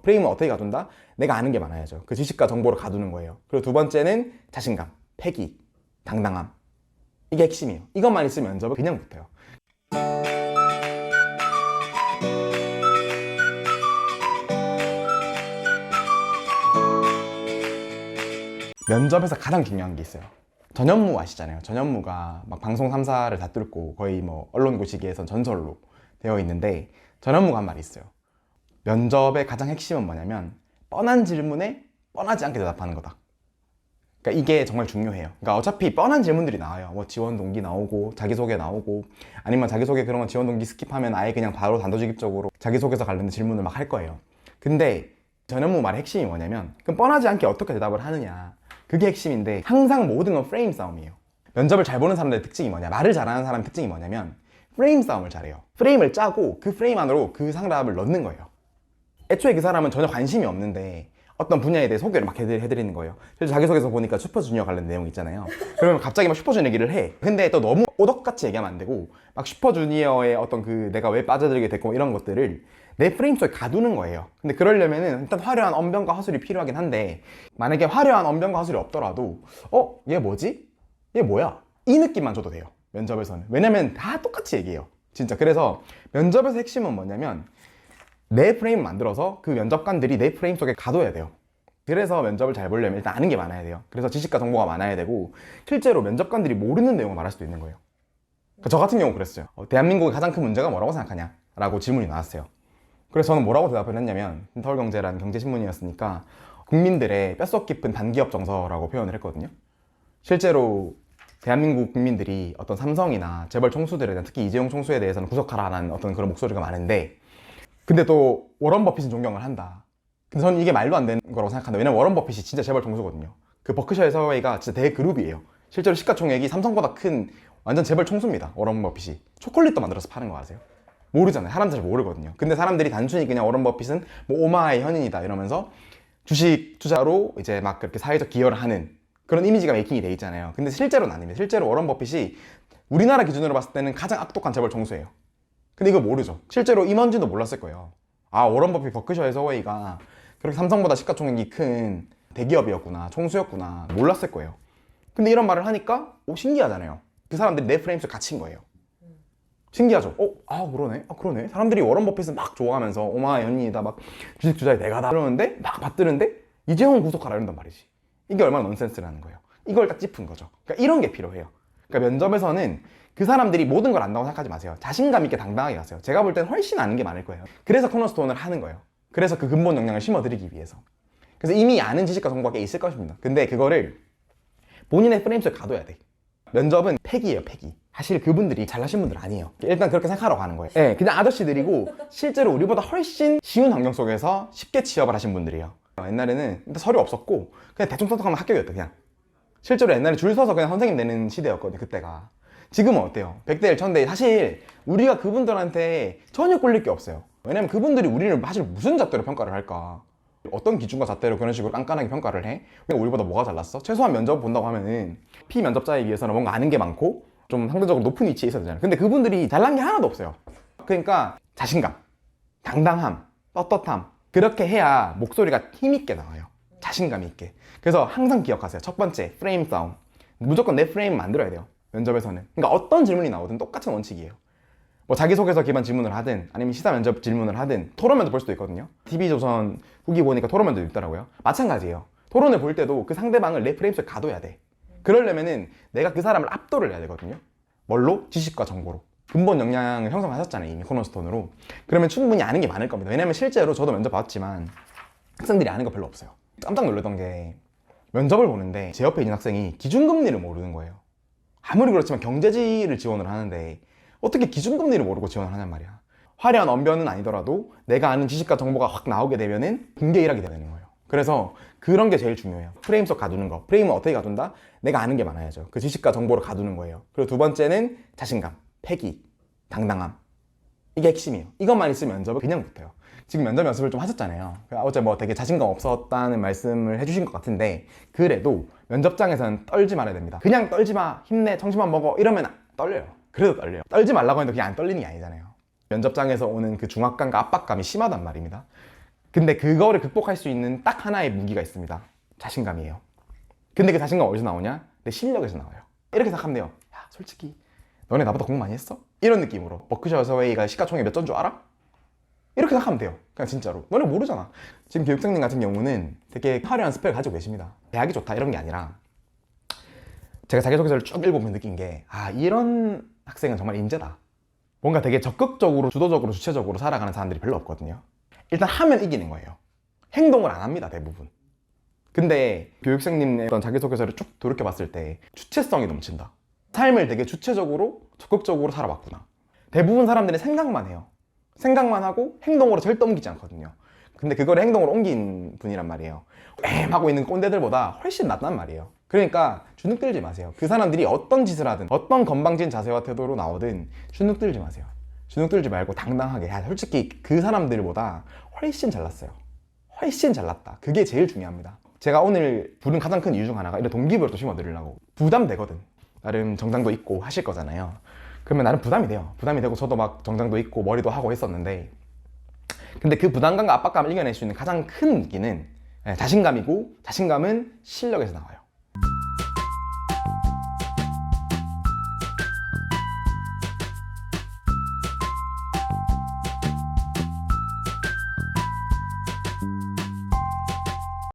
프레임은 어떻게 가둔다? 내가 아는 게 많아야죠. 그 지식과 정보를 가두는 거예요. 그리고 두 번째는 자신감, 패기, 당당함. 이게 핵심이에요. 이것만 있으면 면접을 그냥 붙어요. 면접에서 가장 중요한 게 있어요. 전현무 아시잖아요. 전현무가 막 방송 3사를 다 뚫고 거의 뭐 언론 고시기에선 전설로 되어 있는데, 전현무가 한 말이 있어요. 면접의 가장 핵심은 뭐냐면 뻔한 질문에 뻔하지 않게 대답하는 거다. 그러니까 이게 정말 중요해요. 그러니까 어차피 뻔한 질문들이 나와요. 뭐 지원 동기 나오고 자기소개 나오고, 아니면 자기소개 그런 건 지원 동기 스킵하면 아예 그냥 바로 단도직입적으로 자기소개서 관련된 질문을 막 할 거예요. 근데 전현무 말의 핵심이 뭐냐면, 그럼 뻔하지 않게 어떻게 대답을 하느냐, 그게 핵심인데, 항상 모든 건 프레임 싸움이에요. 면접을 잘 보는 사람들의 특징이 뭐냐, 말을 잘하는 사람의 특징이 뭐냐면 프레임 싸움을 잘해요. 프레임을 짜고 그 프레임 안으로 그 상답을 넣는 거예요. 애초에 그 사람은 전혀 관심이 없는데 어떤 분야에 대해 소개를 막 해드리는 거예요. 그래서 자기소개서 보니까 슈퍼주니어 관련 내용 있잖아요. 그러면 갑자기 막 슈퍼주니어 얘기를 해. 근데 또 너무 오덕같이 얘기하면 안 되고, 막 슈퍼주니어의 어떤 그 내가 왜 빠져들게 됐고 이런 것들을 내 프레임 속에 가두는 거예요. 근데 그러려면은 일단 화려한 언변과 화술이 필요하긴 한데, 만약에 화려한 언변과 화술이 없더라도 얘 뭐지? 얘 뭐야? 이 느낌만 줘도 돼요, 면접에서는. 왜냐면 다 똑같이 얘기해요, 진짜. 그래서 면접에서 핵심은 뭐냐면 내 프레임 만들어서 그 면접관들이 내 프레임 속에 가둬야 돼요. 그래서 면접을 잘 보려면 일단 아는 게 많아야 돼요. 그래서 지식과 정보가 많아야 되고, 실제로 면접관들이 모르는 내용을 말할 수도 있는 거예요. 저 같은 경우 그랬어요. 대한민국의 가장 큰 문제가 뭐라고 생각하냐? 라고 질문이 나왔어요. 그래서 저는 뭐라고 대답을 했냐면, 서울경제라는 경제신문이었으니까 국민들의 뼛속 깊은 반기업 정서라고 표현을 했거든요. 실제로 대한민국 국민들이 어떤 삼성이나 재벌 총수들에 대한, 특히 이재용 총수에 대해서는 구속하라는 어떤 그런 목소리가 많은데, 근데 또 워런 버핏은 존경을 한다. 근데 저는 이게 말도 안 되는 거라고 생각한다. 왜냐면 워런 버핏이 진짜 재벌 총수거든요. 그 버크셔 해서웨이가 진짜 대그룹이에요. 실제로 시가총액이 삼성보다 큰 완전 재벌 총수입니다, 워런 버핏이. 초콜릿도 만들어서 파는 거 아세요? 모르잖아요. 사람들 잘 모르거든요. 근데 사람들이 단순히 그냥 워런 버핏은 뭐 오마의 현인이다 이러면서 주식 투자로 이제 막 그렇게 사회적 기여를 하는 그런 이미지가 메이킹이 돼 있잖아요. 근데 실제로는 아닙니다. 실제로 워런 버핏이 우리나라 기준으로 봤을 때는 가장 악독한 재벌 총수예요. 근데 이거 모르죠. 실제로 임원진도 몰랐을 거예요. 아, 워런 버핏 버크셔 해서웨이가 그렇게 삼성보다 시가총액이 큰 대기업이었구나, 총수였구나, 몰랐을 거예요. 근데 이런 말을 하니까 신기하잖아요. 그 사람들이 내 프레임 속에 갇힌 거예요. 신기하죠? 그러네? 그러네? 사람들이 워런 버핏을 막 좋아하면서 오마이 현인이다, 막 주식 투자의 대가다 그러는데, 막 받드는데 이재용 구속하라 이런단 말이지. 이게 얼마나 넌센스라는 거예요. 이걸 딱 짚은 거죠. 그러니까 이런 게 필요해요. 그러니까 면접에서는 그 사람들이 모든 걸 안다고 생각하지 마세요. 자신감 있게 당당하게 가세요. 제가 볼 때는 훨씬 아는 게 많을 거예요. 그래서 코너스톤을 하는 거예요. 그래서 그 근본 역량을 심어드리기 위해서. 그래서 이미 아는 지식과 정보가 꽤 있을 것입니다. 근데 그거를 본인의 프레임 속에 가둬야 돼. 면접은 패기예요, 패기. 사실 그분들이 잘나신 분들 아니에요. 일단 그렇게 생각하러 가는 거예요. 네, 그냥 아저씨들이고 실제로 우리보다 훨씬 쉬운 환경 속에서 쉽게 취업을 하신 분들이에요. 옛날에는 일단 서류 없었고 그냥 대충 선택하면 합격이었다, 그냥. 실제로 옛날에 줄 서서 그냥 선생님 되는 시대였거든요, 그때가. 지금은 어때요? 100대 1, 1000대 1. 사실 우리가 그분들한테 전혀 꿀릴 게 없어요. 왜냐면 그분들이 우리를 사실 무슨 잣대로 평가를 할까? 어떤 기준과 잣대로 그런 식으로 깐깐하게 평가를 해? 우리보다 뭐가 잘났어? 최소한 면접 본다고 하면은 피면접자에 비해서는 뭔가 아는 게 많고 좀 상대적으로 높은 위치에 있어야 되잖아요. 근데 그분들이 잘난 게 하나도 없어요. 그러니까 자신감, 당당함, 떳떳함, 그렇게 해야 목소리가 힘있게 나와요. 자신감 있게. 그래서 항상 기억하세요. 첫 번째, 프레임 싸움. 무조건 내 프레임 만들어야 돼요, 면접에서는. 그러니까 어떤 질문이 나오든 똑같은 원칙이에요. 뭐 자기소개서 기반 질문을 하든, 아니면 시사 면접 질문을 하든, 토론면도 볼 수도 있거든요. TV조선 후기 보니까 토론면도 있더라고요. 마찬가지예요. 토론을 볼 때도 그 상대방을 내 프레임 속에 가둬야 돼. 그러려면은 내가 그 사람을 압도를 해야 되거든요. 뭘로? 지식과 정보로. 근본 역량을 형성하셨잖아요, 이미 코너스톤으로. 그러면 충분히 아는 게 많을 겁니다. 왜냐면 실제로 저도 면접 봤지만 학생들이 아는 거 별로 없어요. 깜짝 놀랐던 게, 면접을 보는데 제 옆에 있는 학생이 기준금리를 모르는 거예요. 아무리 그렇지만 경제지를 지원을 하는데 어떻게 기준금리를 모르고 지원을 하냔 말이야. 화려한 언변은 아니더라도 내가 아는 지식과 정보가 확 나오게 되면은 공개 일하게 되는 거예요. 그래서 그런 게 제일 중요해요. 프레임 속 가두는 거. 프레임은 어떻게 가둔다? 내가 아는 게 많아야죠. 그 지식과 정보를 가두는 거예요. 그리고 두 번째는 자신감, 패기, 당당함. 이게 핵심이에요. 이것만 있으면 면접을 그냥 붙어요. 지금 면접 연습을 좀 하셨잖아요. 어제 뭐 되게 자신감 없었다는 말씀을 해주신 것 같은데, 그래도 면접장에서는 떨지 말아야 됩니다. 그냥 떨지 마, 힘내, 청심환 먹어 이러면 떨려요. 그래도 떨려요. 떨지 말라고 했는데 그냥 안 떨리는 게 아니잖아요. 면접장에서 오는 그 중압감과 압박감이 심하단 말입니다. 근데 그거를 극복할 수 있는 딱 하나의 무기가 있습니다. 자신감이에요. 근데 그 자신감 어디서 나오냐? 내 실력에서 나와요. 이렇게 생각하면 돼요. 야, 솔직히 너네 나보다 공부 많이 했어? 이런 느낌으로. 버크셔 어서웨이가 시가총액 몇 전 줄 알아? 이렇게 생각하면 돼요. 그냥 진짜로. 너네 모르잖아. 지금 교육생님 같은 경우는 되게 화려한 스펙을 가지고 계십니다. 대학이 좋다 이런 게 아니라 제가 자기소개서를 쭉 읽어보면 느낀 게 이런 학생은 정말 인재다. 뭔가 되게 적극적으로 주도적으로 주체적으로 살아가는 사람들이 별로 없거든요. 일단 하면 이기는 거예요. 행동을 안 합니다, 대부분. 근데 교육생님의 어떤 자기소개서를 쭉 돌이켜봤을 때 주체성이 넘친다. 삶을 되게 주체적으로 적극적으로 살아봤구나. 대부분 사람들이 생각만 해요. 생각만 하고 행동으로 절대 옮기지 않거든요. 근데 그걸 행동으로 옮긴 분이란 말이에요. 하고 있는 꼰대들보다 훨씬 낫단 말이에요. 그러니까 주눅 들지 마세요. 그 사람들이 어떤 짓을 하든 어떤 건방진 자세와 태도로 나오든 주눅 들지 마세요. 주눅 들지 말고 당당하게 솔직히 그 사람들보다 훨씬 잘났어요. 훨씬 잘났다. 그게 제일 중요합니다. 제가 오늘 부른 가장 큰 이유 중 하나가 이런 동기부여를 또 심어드리려고. 부담되거든. 나름 정장도 입고 하실 거잖아요. 그러면 나름 부담이 돼요. 부담이 되고 저도 막 정장도 입고 머리도 하고 했었는데, 근데 그 부담감과 압박감을 이겨낼 수 있는 가장 큰 무기는 자신감이고, 자신감은 실력에서 나와요.